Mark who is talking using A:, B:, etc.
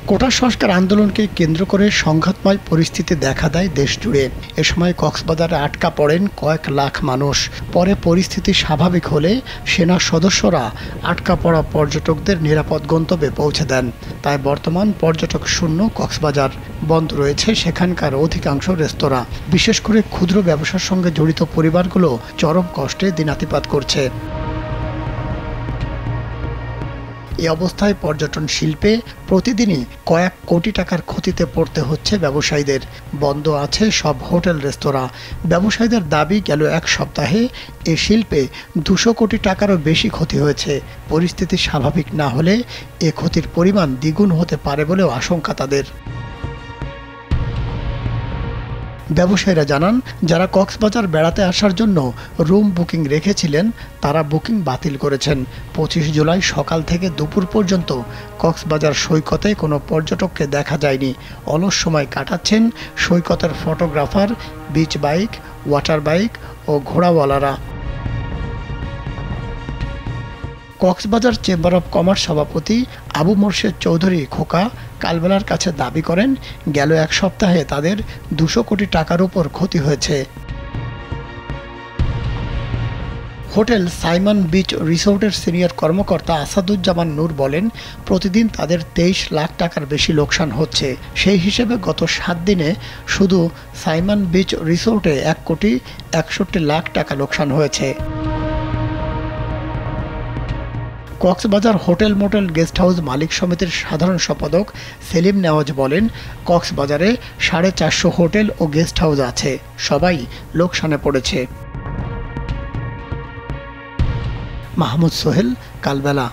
A: কোটা সংস্কার আন্দোলনকে কেন্দ্র করে সংঘাতময় পরিস্থিতি দেখা দেয় দেশ জুড়ে। এ সময় কক্সবাজারে আটকা পড়েন কয়েক লাখ মানুষ। পরে পরিস্থিতি স্বাভাবিক হলে সেনা সদস্যরা আটকা পড়া পর্যটকদের নিরাপদ গন্তব্যে পৌঁছে দেন। তাই বর্তমান পর্যটক শূন্য কক্সবাজার। বন্ধ রয়েছে সেখানকার অধিকাংশ রেস্তোরাঁ। বিশেষ করে ক্ষুদ্র ব্যবসার সঙ্গে জড়িত পরিবারগুলো চরম কষ্টে দিনাতিপাত করছে। এই অবস্থায় পর্যটন শিল্পে প্রতিদিনই কয়েক কোটি টাকার ক্ষতিতে পড়তে হচ্ছে ব্যবসায়ীদের। বন্ধ আছে সব হোটেল রেস্তোরাঁ। ব্যবসায়ীদের দাবি, গেল এক সপ্তাহে এ শিল্পে 200 কোটি টাকারও বেশি ক্ষতি হয়েছে। পরিস্থিতি স্বাভাবিক না হলে এ ক্ষতির পরিমাণ দ্বিগুণ হতে পারে বলেও আশঙ্কা তাদের। ব্যবসায়ীরা জানান, যারা কক্সবাজার বেড়াতে আসার জন্য রুম বুকিং রেখেছিলেন তারা বুকিং বাতিল করেছেন। 25 জুলাই সকাল থেকে দুপুর পর্যন্ত কক্সবাজার সৈকতে কোনো পর্যটককে দেখা যায়নি। অলস সময় কাটাচ্ছেন সৈকতের photographer, beach bike, water bike ও ঘোড়াওয়ালারা। কক্সবাজার চেম্বার অব কমার্স সভাপতি আবু মোর্শেদ চৌধুরী খোকা কালবেলার কাছে দাবি করেন, গেল এক সপ্তাহে তাদের 200 কোটি টাকার উপর ক্ষতি হয়েছে। হোটেল সাইমন বিচ রিসোর্টের সিনিয়র কর্মকর্তা আসাদুজ্জামান নূর বলেন, প্রতিদিন তাদের 23 লাখ টাকার বেশি লোকসান হচ্ছে। সেই হিসেবে গত 7 দিনে শুধু সাইমন বিচ রিসোর্টে 1,61,00,000 টাকা লোকসান হয়েছে। Cox's Bazar hotel motel guest house মালিক সমিতির সাধারণ সম্পাদক সেলিম নেওয়াজ বলেন, কক্সবাজারে 450 হোটেল ও গেস্ট হাউস আছে, সবাই লোকসানে পড়েছে। মাহমুদ সোহেল, কালবেলা।